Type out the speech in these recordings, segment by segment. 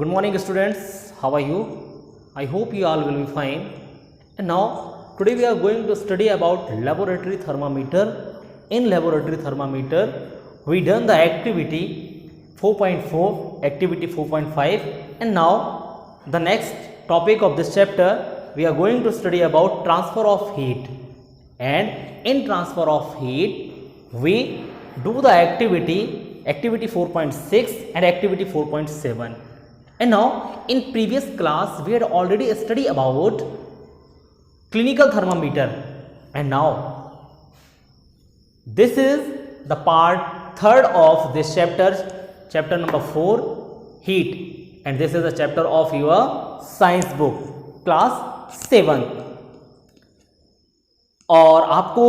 Good morning students, how are you? I hope you all will be fine. And now today we are going to study about laboratory thermometer. In laboratory thermometer we done the activity 4.4, activity 4.5, and now the next topic of this chapter we are going to study about transfer of heat. And in transfer of heat we do the activity 4.6 and activity 4.7. And now in previous class we had already studied about clinical thermometer, and now this is the part third of this chapter number 4, heat, and this is the chapter of your science book class 7. और आपको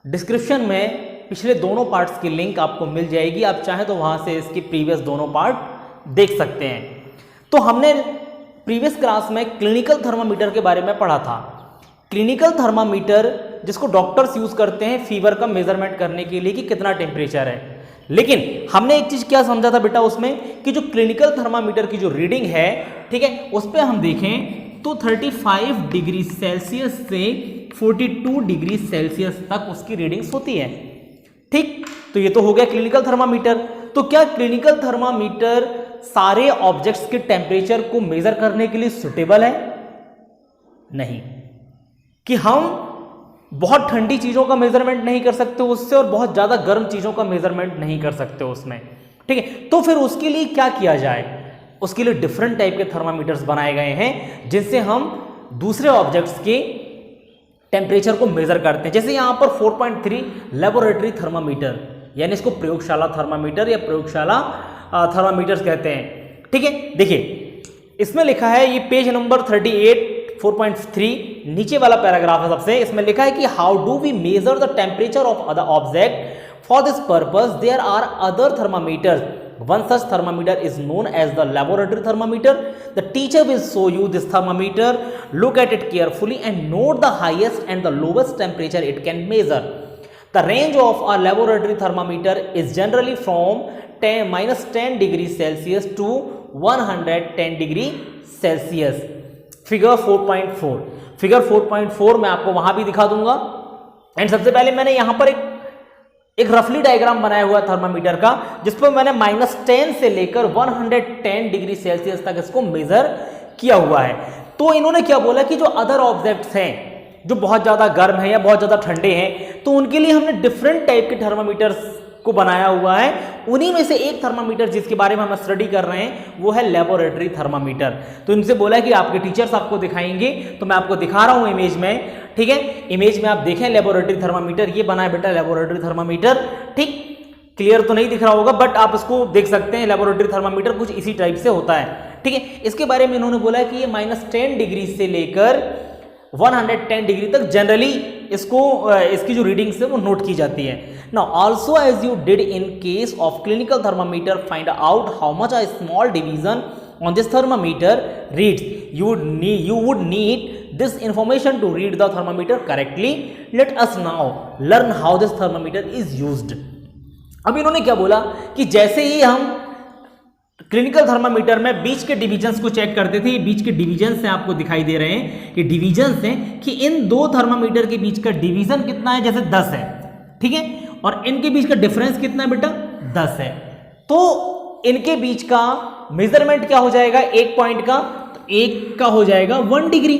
description में पिछले दोनों parts की link आपको मिल जाएगी, आप चाहें तो वहां से इसकी प्रीवियस दोनों पार्ट देख सकते हैं। तो हमने प्रीवियस क्लास में क्लिनिकल थर्मामीटर के बारे में पढ़ा था। क्लिनिकल थर्मामीटर जिसको डॉक्टर्स यूज करते हैं फीवर का मेजरमेंट करने के लिए कि कितना टेम्परेचर है, लेकिन हमने एक चीज क्या समझा था बेटा उसमें कि जो क्लिनिकल थर्मामीटर की जो रीडिंग है, ठीक है, उस पर हम देखें तो 35 डिग्री सेल्सियस से 42 डिग्री सेल्सियस तक उसकी रीडिंग्स होती है। ठीक, तो ये तो हो गया क्लिनिकल थर्मामीटर। तो क्या क्लिनिकल थर्मामीटर सारे ऑब्जेक्ट्स के टेम्परेचर को मेजर करने के लिए सुटेबल है? नहीं, कि हम बहुत ठंडी चीजों का मेजरमेंट नहीं कर सकते उससे और बहुत ज्यादा गर्म चीजों का मेजरमेंट नहीं कर सकते उसमें। ठीक है, तो फिर उसके लिए क्या किया जाए? उसके लिए डिफरेंट टाइप के थर्मामीटर्स बनाए गए हैं जिनसे हम दूसरे ऑब्जेक्ट्स के टेम्परेचर को मेजर करते हैं। जैसे यहां पर 4.3 लेबोरेटरी थर्मामीटर, यानी इसको प्रयोगशाला थर्मामीटर या प्रयोगशाला थर्मामीटर्स कहते हैं। ठीक है, देखिए इसमें लिखा है, ये पेज नंबर 38 4.3 नीचे वाला पैराग्राफ है सबसे। इसमें लिखा है कि how do we measure the temperature of other object for this purpose there are other thermometers. One such thermometer is known as the laboratory thermometer. The teacher will show you this thermometer. Look at it carefully and note the highest and the lowest temperature it can measure. The range of a laboratory thermometer is generally from -10 degrees Celsius to 110 degree Celsius. Figure 4.4, figure 4.4 मैं आपको वहां भी दिखा दूंगा। And सबसे पहले मैंने यहां पर एक रफली डायग्राम बनाया हुआ थर्मामीटर का, जिस पर मैंने -10 से लेकर 110 डिग्री सेल्सियस तक इसको मेजर किया हुआ है। तो इन्होंने क्या बोला कि जो अदर ऑब्जेक्ट्स हैं जो बहुत ज्यादा गर्म है या बहुत ज्यादा ठंडे हैं, तो उनके लिए हमने डिफरेंट टाइप के थर्मामीटर्स को बनाया हुआ है। उन्हीं में से एक थर्मामीटर जिसके बारे में हम स्टडी कर रहे हैं वो है लेबोरेटरी थर्मामीटर। तो इनसे बोला है कि आपके टीचर्स आपको दिखाएंगे, तो मैं आपको दिखा रहा हूं इमेज में। ठीक है, इमेज में आप देखें लेबोरेटरी थर्मामीटर, ये बना है बेटा लेबोरेटरी थर्मामीटर। ठीक, क्लियर तो नहीं दिख रहा होगा बट आप इसको देख सकते हैं। लेबोरेटरी थर्मामीटर कुछ इसी टाइप से होता है। ठीक है, इसके बारे में इन्होंने बोला है कि ये -10 डिग्री से लेकर 110 डिग्री तक जनरली इसकी जो रीडिंग्स है वो नोट की जाती है। Now also as you did in case of clinical thermometer, find out how much a small division on this thermometer reads. You would need this information to read the thermometer correctly. Let us now learn how this thermometer is used. अब इन्होंने क्या बोला कि जैसे ही हम clinical thermometer में बीच के divisions को चेक करते थे, ये बीच के डिवीजन्स हैं आपको दिखाई दे रहे हैं, ये डिवीजन्स हैं कि इन दो थर्मामीटर के बीच का डिवीजन कितना है, जैसे 10 है। ठीक है, और इनके बीच का डिफरेंस कितना है बेटा, 10 है। तो इनके बीच का मेजरमेंट क्या हो जाएगा, एक पॉइंट का, तो एक का हो जाएगा 1 डिग्री।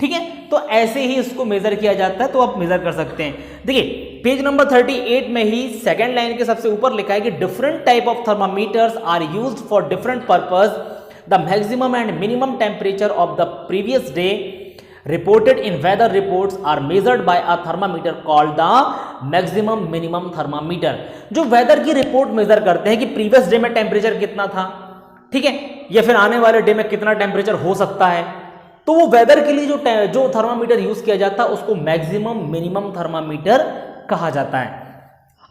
ठीक है, तो ऐसे ही इसको मेजर किया जाता है, तो आप मेजर कर सकते हैं। देखिए पेज नंबर 38 में ही सेकंड लाइन के सबसे ऊपर लिखा है कि different type of thermometers are used for different purpose. The maximum and minimum temperature of the previous day reported in weather reports are measured by a thermometer called the maximum minimum thermometer। जो weather की report major करते हैं कि previous day में temperature कितना था, ठीक है, या फिर आने वाले डे में कितना टेम्परेचर हो सकता है, तो वो वेदर के लिए जो थर्मामीटर यूज किया जाता है उसको मैक्सिमम मिनिमम थर्मामीटर कहा जाता है।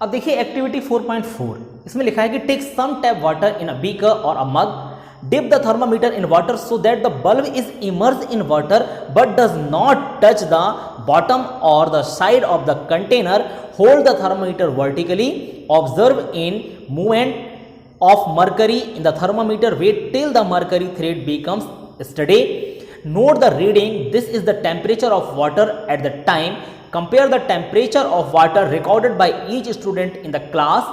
अब देखिए एक्टिविटी 4.4, इसमें लिखा है कि take some tap water in a beaker और a mug, dip the thermometer in water so that the bulb is immersed in water but does not touch the bottom or the side of the container. Hold the thermometer vertically, observe in movement of mercury in the thermometer. Wait till the mercury thread becomes steady. Note the reading. This is the temperature of water at the time. Compare the temperature of water recorded by each student in the class.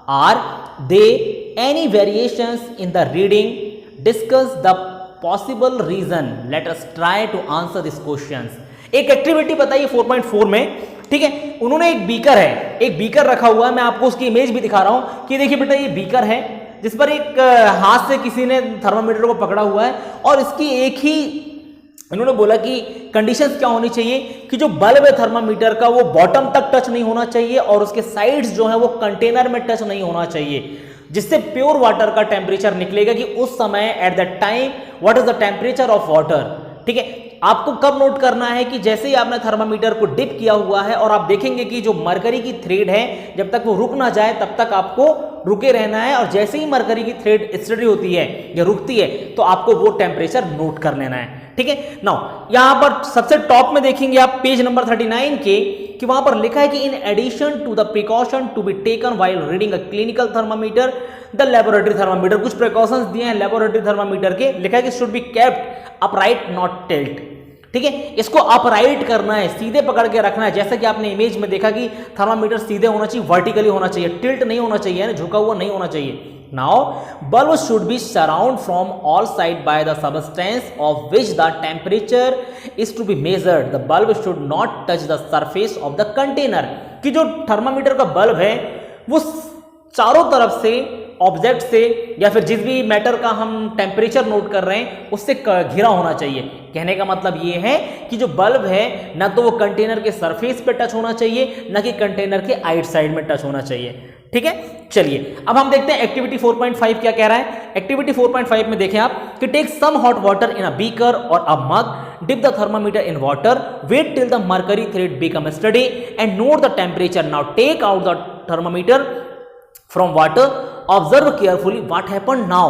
Are there any variations in the reading? Discuss the possible reason. Let us try to answer these questions. एक activity बताइए 4.4 में, ठीक है। उन्होंने एक beaker रखा हुआ है, मैं आपको उसकी इमेज भी दिखा रहा हूं कि देखिए बेटा ये बीकर है जिस पर एक हाथ से किसी ने थर्मामीटर को पकड़ा हुआ है और इसकी एक ही इन्होंने बोला कि कंडीशंस क्या होनी चाहिए कि जो बल्ब है थर्मामीटर का वो बॉटम तक टच नहीं होना चाहिए और उसके साइड्स जो है वो कंटेनर में टच नहीं होना चाहिए, जिससे प्योर वाटर का टेम्परेचर निकलेगा कि उस समय at the time what is the temperature of water. ठीक है, आपको कब नोट करना है कि जैसे ही आपने थर्मामीटर को डिप किया हुआ है और आप देखेंगे कि जो मरकरी की थ्रेड है जब तक वो रुक ना जाए तब तक आपको रुके रहना है, और जैसे ही मरकरी की थ्रेड स्टडी होती है या रुकती है तो आपको वो टेम्परेचर नोट कर लेना है। ठीक है, नाउ यहां पर सबसे टॉप में देखेंगे आप पेज नंबर 39 के कि वहां पर लिखा है कि in addition to the precaution to be taken while reading a clinical thermometer the laboratory thermometer, कुछ प्रिकॉशंस दिए हैं लेबोरेटरी थर्मामीटर के, लिखा है कि should be kept upright not tilt. ठीक है, इसको अपराइट करना है, सीधे पकड़ के रखना है, जैसा कि आपने इमेज में देखा कि थर्मामीटर सीधे होना चाहिए, वर्टिकली होना चाहिए, टिल्ट नहीं होना चाहिए, झुका हुआ नहीं होना चाहिए। Now, bulb should be surrounded from all sides by the substance of which the temperature is to be measured. The bulb should not touch the surface of the container. कि जो थर्मामीटर का बल्ब है वो चारों तरफ से object से या फिर जिस भी मैटर का हम टेम्परेचर नोट कर रहे हैं उससे घिरा होना चाहिए। कहने का मतलब ये है कि जो बल्ब है ना तो वो कंटेनर के सरफेस पे टच होना चाहिए ना कि कंटेनर के आइट साइड में टच होना चाहिए। ठीक है, चलिए अब हम देखते हैं एक्टिविटी 4.5 क्या कह रहा है। एक्टिविटी 4.5 में देखें आप कि take some hot water in a beaker और a mug, dip the thermometer in water, wait till the mercury thread become steady and note the temperature. Now take out the thermometer from water, observe carefully what happened now.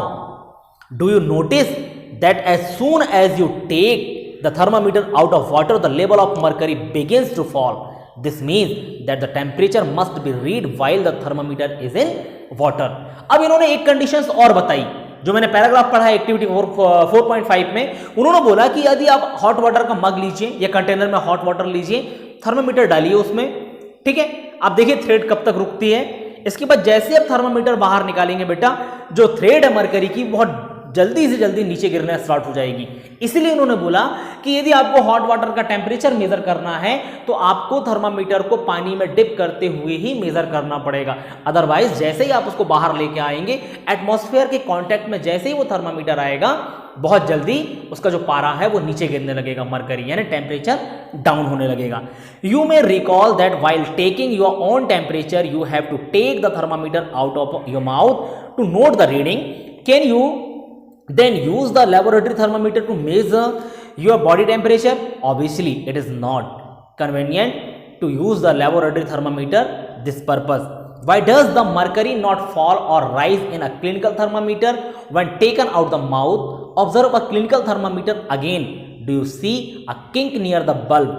Do you notice that as soon as you take the thermometer out of water the level of mercury begins to fall. This means that the temperature must be read while the thermometer is in water. अब इन्होंने एक conditions और बताई जो मैंने paragraph पढ़ा है activity 4.5 में। उन्होंने बोला कि यदि आप हॉट वाटर का मग लीजिए या कंटेनर में हॉट वाटर लीजिए, थर्मामीटर डालिए उसमें, ठीक है, आप देखिए थ्रेड कब तक रुकती है। इसके बाद जैसे आप थर्मामीटर बाहर निकालेंगे बेटा, जो थ्रेड है मरकरी की बहुत जल्दी से जल्दी नीचे गिरना स्टार्ट हो जाएगी। इसलिए उन्होंने बोला कि यदि आपको हॉट वाटर का टेम्परेचर मेजर करना है तो आपको थर्मामीटर को पानी में डिप करते हुए ही मेजर करना पड़ेगा, अदरवाइज जैसे ही आप उसको बाहर लेके आएंगे एटमॉस्फेयर के कांटेक्ट में जैसे ही वो थर्मामीटर आएगा बहुत जल्दी उसका जो पारा है वो नीचे गिरने लगेगा, मरकरी यानी टेम्परेचर डाउन होने लगेगा। You may recall that while taking your own temperature you have to take the thermometer out of your mouth to note the reading. Can you then use the laboratory thermometer to measure your body temperature? Obviously it is not convenient to use the laboratory thermometer this purpose. Why does the mercury not fall or rise in a clinical thermometer when taken out the mouth? Observe a clinical thermometer again. Do you see a kink near the bulb?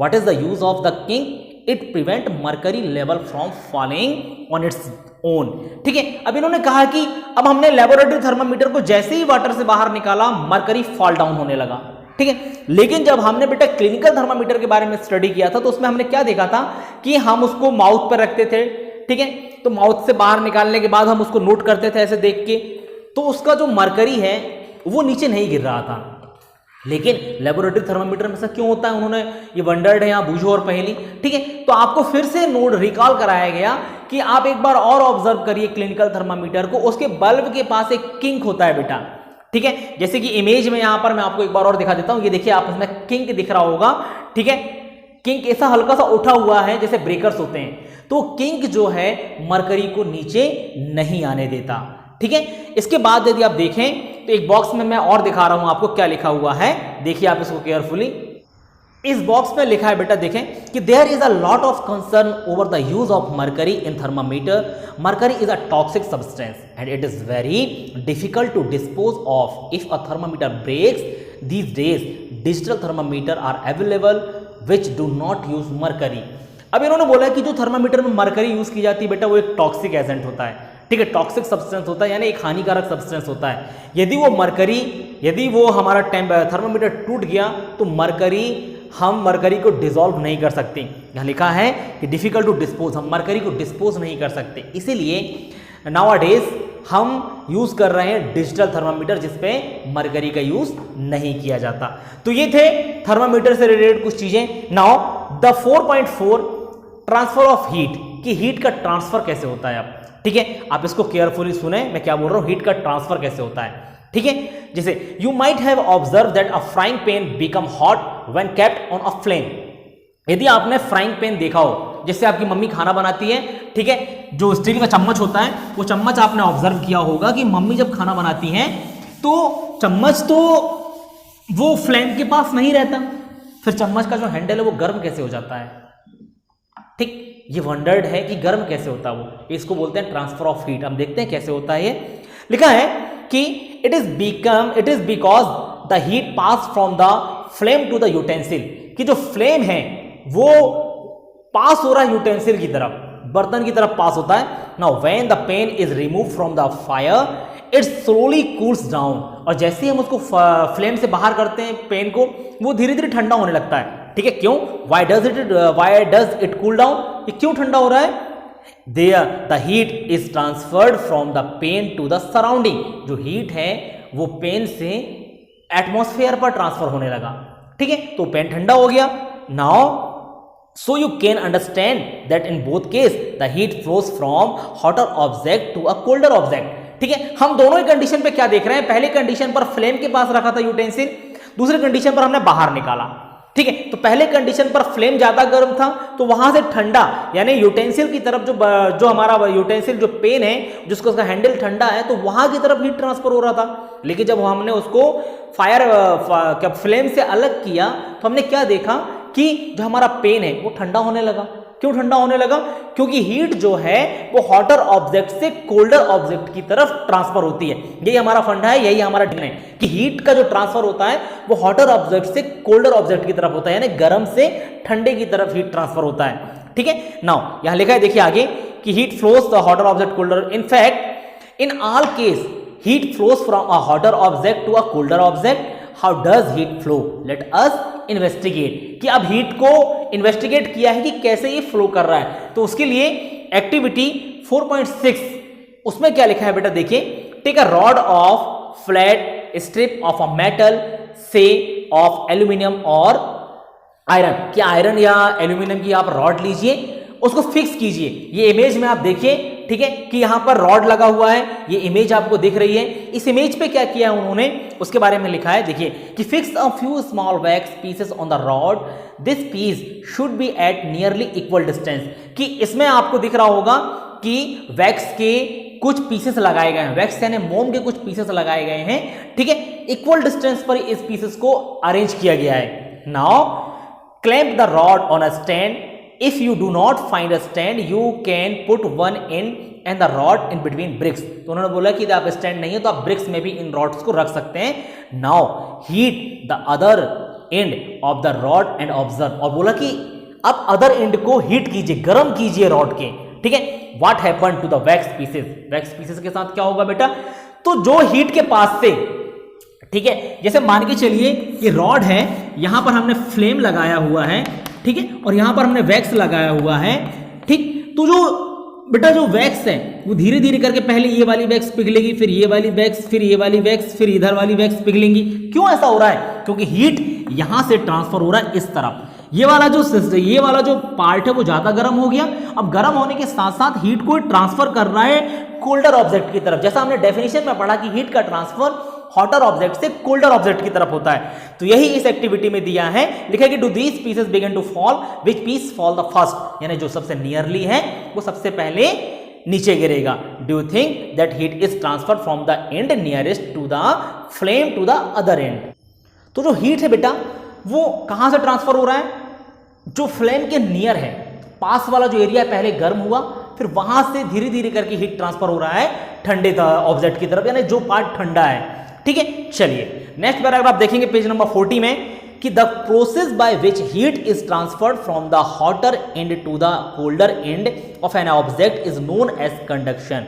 What is the use of the kink? It prevent mercury level from falling on its own. ठीक है, अब इन्होंने कहा कि अब हमने laboratory thermometer को जैसे ही वाटर से बाहर निकाला मरकरी फॉल डाउन होने लगा। ठीक है, लेकिन जब हमने बेटा क्लिनिकल थर्मामीटर के बारे में स्टडी किया था तो उसमें हमने क्या देखा था कि हम उसको माउथ पर रखते थे। ठीक है, तो माउथ से बाहर निकालने के बाद हम उसको नोट करते थे ऐसे देख के, तो उसका जो मरकरी है वो नीचे नहीं गिर रहा था। लेकिन लेबोरेटरी थर्मामीटर में से क्यों होता है, उन्होंने ये वंडर्ड है, यहाँ बूझो और पहली। ठीक है, तो आपको फिर से नोट रिकॉल कराया गया कि आप एक बार और ऑब्जर्व करिए क्लिनिकल थर्मामीटर को, उसके बल्ब के पास एक किंक होता है बेटा। ठीक है, जैसे कि इमेज में यहां पर मैं आपको एक बार और दिखा देता हूं, ये देखिए आप इसमें किंक दिख रहा होगा। ठीक है, किंक ऐसा हल्का सा उठा हुआ है जैसे ब्रेकर्स होते हैं, तो किंक जो है मरकरी को नीचे नहीं आने देता। ठीक है, इसके बाद यदि आप देखें तो एक बॉक्स में मैं और दिखा रहा हूं आपको क्या लिखा हुआ है, देखिए आप इसको केयरफुली। इस बॉक्स में लिखा है बेटा देखें कि there is a lot of concern over the use of mercury in thermometer. Mercury is a toxic substance and it is very difficult to dispose of if a thermometer breaks. These days digital thermometers are available which do not use mercury. अब इन्होंने बोला कि जो thermometer में mercury use की जाती है बेटा वो एक टॉक्सिक एजेंट होता है। ठीक है, टॉक्सिक सब्सटेंस होता है यानी एक हानिकारक सब्सटेंस होता है। यदि वो हमारा थर्मामीटर टूट गया तो हम मरकरी को डिसॉल्व नहीं कर सकते। यहाँ लिखा है कि डिफिकल्ट टू डिस्पोज, हम मरकरी को डिस्पोज नहीं कर सकते, इसीलिए नाउअडेज हम यूज कर रहे हैं डिजिटल थर्मामीटर जिसपे मरकरी का यूज नहीं किया जाता। तो ये थे थर्मामीटर से रिलेटेड कुछ चीजें। Now the 4.4 transfer of heat, कि हीट का ट्रांसफर कैसे होता है। अब ठीक है, आप इसको केयरफुली सुने, मैं क्या बोल रहा हूं, हीट का ट्रांसफर कैसे होता है। ठीक है, जैसे you might have observe that a frying pan become hot when kept on a flame. यदि आपने फ्राइंग पैन देखा हो, जैसे आपकी मम्मी खाना बनाती है, ठीक है, जो स्टील का चम्मच होता है, वो चम्मच आपने ऑब्जर्व किया होगा कि मम्मी जब खाना बनाती हैं तो चम्मच तो वो फ्लेम के पास नहीं रहता, फिर चम्मच का जो हैंडल है वो गर्म कैसे हो जाता है। ठीक, ये वंडर्ड है कि गर्म कैसे होता है वो, इसको बोलते हैं ट्रांसफर ऑफ हीट। हम देखते हैं कैसे होता है। ये लिखा है कि it is because the heat pass from the flame to the utensil, कि जो फ्लेम है वो पास हो रहा है यूटेंसिल की तरफ, बर्तन की तरफ पास होता है। Now when the pan is remove from the fire it slowly cools down, और जैसे ही हम उसको फ्लेम से बाहर करते हैं पेन को, वो धीरे धीरे ठंडा होने लगता है। ठीक है, क्यों, why does it cool down, ये क्यों ठंडा हो रहा है। There the heat is transferred from the pan to the surrounding, जो हीट है वो पेन से एटमॉस्फेयर पर ट्रांसफर होने लगा। ठीक है, तो पेन ठंडा हो गया। Now so you can understand that in both case the heat flows from hotter object to a colder object। ठीक है, हम दोनों ही कंडीशन पे क्या देख रहे हैं, पहले कंडीशन पर फ्लेम के पास रखा था यूटेंसिल, दूसरे कंडीशन पर हमने बाहर निकाला। ठीक है, तो पहले कंडीशन पर फ्लेम ज्यादा गर्म था तो वहां से ठंडा, यानी यूटेंसिल की तरफ जो हमारा यूटेंसिल जो पेन है जिसको उसका हैंडल ठंडा है, तो वहां की तरफ हीट ट्रांसफर हो रहा था। लेकिन जब हमने उसको फ्लेम से अलग किया तो हमने क्या देखा कि जो हमारा पेन है वो ठंडा होने लगा। क्यों ठंडा होने लगा, क्योंकि हीट जो है वो हॉटर ऑब्जेक्ट से कोल्डर ऑब्जेक्ट की तरफ ट्रांसफर होती है। यही हमारा फंडा है, यही हमारा ढंग है कि हीट का जो ट्रांसफर होता है वो हॉटर ऑब्जेक्ट से कोल्डर ऑब्जेक्ट की तरफ होता है, यानी गर्म से ठंडे की तरफ हीट ट्रांसफर होता है। ठीक है, नाउ यहां लिखा है, देखिए आगे कि heat flows the hotter object colder. In fact in all case heat flows from a hotter object to a colder object. How does heat flow, let us investigate, कि अब हीट को इन्वेस्टिगेट किया है कि कैसे ये फ्लो कर रहा है। तो उसके लिए एक्टिविटी 4.6 उसमें क्या लिखा है बेटा, देखिए, take a rod of flat strip of a metal say of aluminium और आयरन, कि आयरन या एल्यूमिनियम की आप रॉड लीजिए, उसको फिक्स कीजिए। ये इमेज में आप देखिए, ठीक है, कि यहां पर रॉड लगा हुआ है, ये इमेज आपको दिख रही है। इस इमेज पे क्या किया है उन्होंने, उसके बारे में लिखा है, देखिए कि fix a few small wax pieces on the rod, this piece should be at nearly equal distance, कि इसमें आपको दिख रहा होगा कि वैक्स के कुछ पीसेस लगाए गए हैं, वैक्स यानी मोम के कुछ पीसेस लगाए गए हैं। ठीक है, इक्वल डिस्टेंस पर इस पीसेस को अरेंज किया गया है। Now clamp the rod on a stand, if you do not find a stand you can put one end and the rod in between bricks। तो उन्होंने बोला कि आप स्टैंड नहीं है तो आप ब्रिक्स में भी इन रॉड्स को रख सकते हैं। Now heat the other end of the rod and observe, और बोला कि अब अदर एंड को हीट कीजिए, गर्म कीजिए रॉड के। ठीक है, what happen to the wax pieces, wax pieces के साथ क्या होगा बेटा, तो जो हीट के पास से, ठीक है, जैसे मान के चलिए ये रॉड है, यहां पर हमने फ्लेम लगाया हुआ है, ठीक है, और यहां पर हमने वैक्स लगाया हुआ है। ठीक, तो जो बेटा जो वैक्स है वो धीरे धीरे करके पहले ये वाली वैक्स पिघलेगी, फिर ये वाली वैक्स, फिर ये वाली वैक्स, फिर इधर वाली वैक्स पिघलेंगी। क्यों ऐसा हो रहा है, क्योंकि हीट यहां से ट्रांसफर हो रहा है इस तरफ। ये वाला जो पार्ट है वो ज्यादा गर्म हो गया, अब गर्म होने के साथ साथ हीट को ट्रांसफर कर रहा है कोल्डर ऑब्जेक्ट की तरफ। जैसा हमने डेफिनेशन में पढ़ा कि हीट का ट्रांसफर हॉटर ऑब्जेक्ट से कोल्डर ऑब्जेक्ट की तरफ होता है, तो यही इस एक्टिविटी में दिया है। लिखा है कि do these pieces begin to fall, which piece fall the first, यानी जो सबसे नियरली है वो सबसे पहले नीचे गिरेगा। Do you think that heat is transfer from the end nearest to the flame to the other end. तो जो हीट है बेटा वो कहां से ट्रांसफर हो रहा है, जो फ्लेम के नियर है, पास वाला जो एरिया पहले गर्म हुआ, फिर वहां से धीरे धीरे करके हीट ट्रांसफर हो रहा है ठंडे ऑब्जेक्ट की तरफ, यानी जो पार्ट ठंडा है। ठीक है, चलिए नेक्स्ट पैराग्राफ देखेंगे पेज नंबर 40 में कि the process by which heat is transferred from the hotter end to the colder end of an object is known as conduction.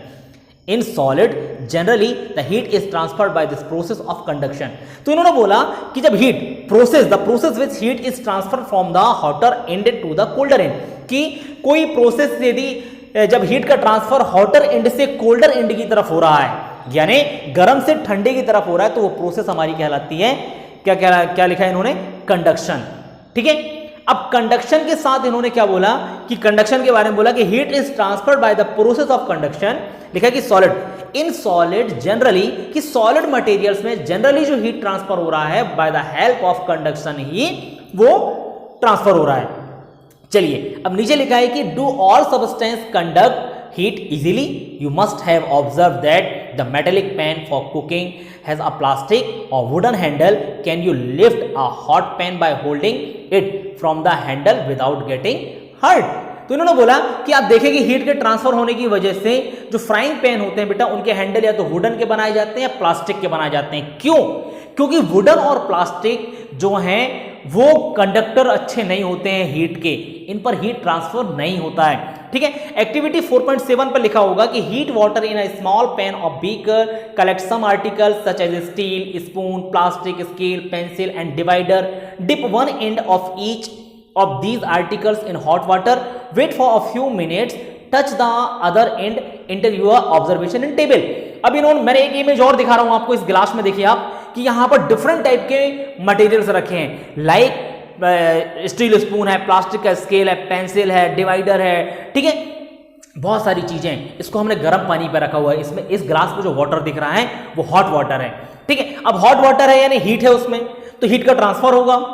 In solid generally the heat is transferred by this process of conduction. तो इन्होंने बोला कि जब heat the process which heat is transfer from the hotter end to the colder end, कि कोई process यदि जब heat का ट्रांसफर हॉटर एंड से कोल्डर एंड की तरफ हो रहा है, यानी गर्म से ठंडे की तरफ हो रहा है, तो वो प्रोसेस हमारी कहलाती है, क्या लिखा है इन्होंने, कंडक्शन। ठीक है, अब कंडक्शन के साथ इन्होंने क्या बोला कि कंडक्शन के बारे में बोला कि heat is transferred by the process of conduction, लिखा कि सॉलिड, इन सॉलिड जनरली, कि सॉलिड मटेरियल्स में जनरली जो हीट ट्रांसफर हो रहा है by the help of conduction ही वो ट्रांसफर हो रहा है। चलिए अब नीचे लिखा है कि do all substance conduct heat easily, you must have observe that the metallic pan for cooking has a plastic or wooden handle, can you lift a hot pan by holding it from the handle without getting hurt. तो इन्होंने बोला कि आप देखें कि heat के transfer होने की वजह से जो फ्राइंग पैन होते हैं बेटा, उनके हैंडल या तो वुडन के बनाए जाते हैं या प्लास्टिक के बनाए जाते हैं। क्यों? क्योंकि वुडन और प्लास्टिक जो हैं वो कंडक्टर अच्छे नहीं होते हैं हीट के, इन पर हीट ट्रांसफर नहीं होता है। ठीक है, एक्टिविटी 4.7 पर लिखा होगा कि heat water in a small pan of beaker, collect some articles such as steel, spoon, plastic, scale, pencil and divider, dip one end of each of these articles in hot water, wait for a few minutes, touch the other end, enter your observation in table। अब इन्होंने, मैंने एक image और दिखा रहा हूं आपको इस गिलास में, देखिए आप कि यहां पर डिफरेंट टाइप के मटेरियल्स रखे हैं, लाइक स्टील स्पून है, प्लास्टिक का स्केल है, पेंसिल है, डिवाइडर है, ठीक है, बहुत सारी चीजें। इसको हमने गर्म पानी पर रखा हुआ है, इसमें इस गिलास में जो वाटर दिख रहा है वो हॉट वाटर है। ठीक है, अब हॉट वाटर है यानी हीट है उसमें, तो हीट का ट्रांसफर होगा।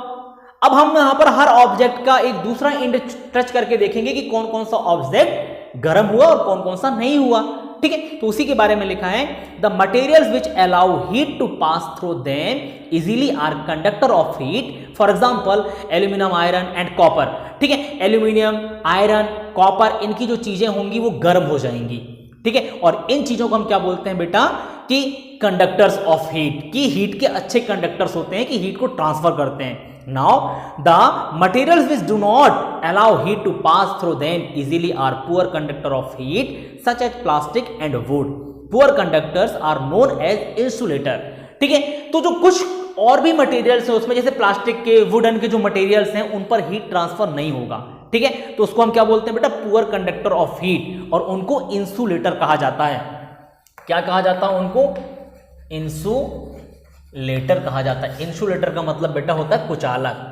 अब हम यहां पर हर ऑब्जेक्ट का एक दूसरा एंड टच करके देखेंगे कि कौन कौन सा ऑब्जेक्ट गर्म हुआ और कौन कौन सा नहीं हुआ। ठीक है, तो उसी के बारे में लिखा है, the materials which allow heat to pass through them easily are conductor of heat, for example aluminium, iron and copper. ठीक है, एल्यूमिनियम, आयरन, कॉपर, इनकी जो चीजें होंगी वो गर्म हो जाएंगी। ठीक है, और इन चीजों को हम क्या बोलते हैं बेटा कि कंडक्टर्स ऑफ हीट, की हीट के अच्छे कंडक्टर्स होते हैं कि हीट को ट्रांसफर करते हैं। Now the materials which do not allow heat to pass through them easily are poor conductor of heat such as plastic and wood. Poor conductors are known as insulator. ठीक है, तो जो कुछ और भी मटेरियल्स हैं उसमें, जैसे प्लास्टिक के, वुडन के जो मटेरियल्स हैं उन पर हीट ट्रांसफर नहीं होगा। ठीक है, तो उसको हम क्या बोलते हैं बेटा, पुअर कंडक्टर ऑफ हीट, और उनको इंसुलेटर कहा जाता है। क्या कहा जाता है उनको? इंसुलेटर कहा जाता है। इंसुलेटर का मतलब बेटा होता है कुचालक।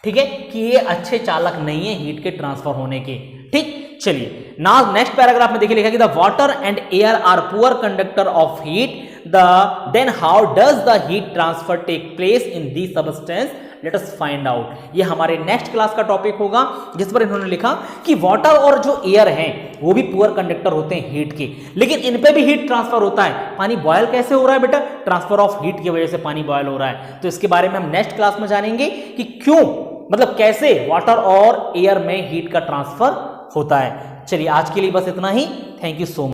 ठीक है, कि ये अच्छे चालक नहीं है हीट के ट्रांसफर होने के। ठीक, चलिए नाउ नेक्स्ट पैराग्राफ में देखिए लिखा कि the water and air are poor conductor of heat, then how does the heat transfer take place in the substance, let us find out. ये हमारे नेक्स्ट क्लास का टॉपिक होगा, जिस पर इन्होंने लिखा कि वाटर और जो एयर हैं वो भी पुअर कंडक्टर होते हैं हीट के, लेकिन इन पे भी हीट ट्रांसफर होता है। पानी बॉयल कैसे हो रहा है बेटा? ट्रांसफर ऑफ हीट की वजह से पानी बॉयल हो रहा है। तो इसके बारे में हम नेक्स्ट क्लास में जानेंगे कि क्यों, मतलब कैसे वाटर और एयर में हीट का ट्रांसफर होता है। चलिए आज के लिए बस इतना ही। Thank you so much.